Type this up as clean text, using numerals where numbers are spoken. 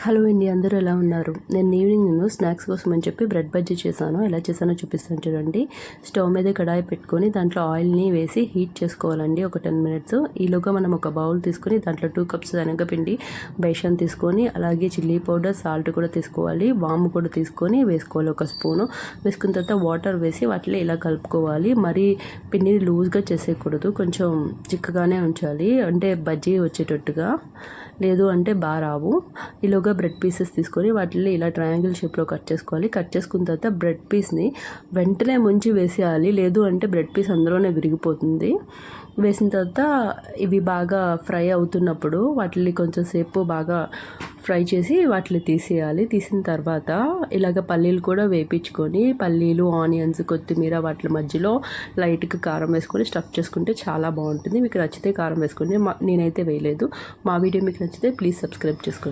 Hello అండి, అందరూ ఎలా ఉన్నారు? ఈవినింగ్ స్నాక్స్ కోసం అని చెప్పి బ్రెడ్ బజ్జీ చేశాను. ఎలా చేశానో చూపిస్తాను చూడండి. స్టవ్ మీద కడాయి పెట్టుకొని దాంట్లో ఆయిల్ని వేసి హీట్ చేసుకోవాలండి ఒక 10 మినిట్స్. ఈలోగా మనం ఒక బౌల్ తీసుకొని దాంట్లో 2 కప్స్ శనగపిండి, బేషన్ తీసుకొని అలాగే చిల్లీ పౌడర్, సాల్ట్ కూడా తీసుకోవాలి. వాము కూడా తీసుకొని వేసుకోవాలి ఒక స్పూను. వేసుకున్న తర్వాత వాటర్ వేసి వాటిలో ఇలా కలుపుకోవాలి. మరి పిండిని లూజ్గా చేసేయకూడదు, కొంచెం చిక్కగానే ఉంచాలి, అంటే బజ్జీ వచ్చేటట్టుగా, లేదు అంటే బాగా రావు. ఈలోగా బ్రెడ్ పీసెస్ తీసుకొని వాటిని ఇలా ట్రయాంగిల్ షేప్లో కట్ చేసుకోవాలి. కట్ చేసుకున్న తర్వాత బ్రెడ్ పీస్ని వెంటనే ముంచి వేసేయాలి, లేదు అంటే బ్రెడ్ పీస్ అందులోనే విరిగిపోతుంది. వేసిన తర్వాత ఇవి బాగా ఫ్రై అవుతున్నప్పుడు వాటిని కొంచెం సేపు బాగా ఫ్రై చేసి వాటిని తీసేయాలి. తీసిన తర్వాత ఇలాగ పల్లీలు కూడా వేపించుకొని, పల్లీలు, ఆనియన్స్, కొత్తిమీర వాటి మధ్యలో లైట్గా కారం వేసుకొని స్టఫ్ చేసుకుంటే చాలా బాగుంటుంది. మీకు నచ్చితే కారం వేసుకోండి, నేనైతే వేయలేదు. మా వీడియో మీకు నచ్చితే ప్లీజ్ సబ్స్క్రైబ్ చేసుకోండి.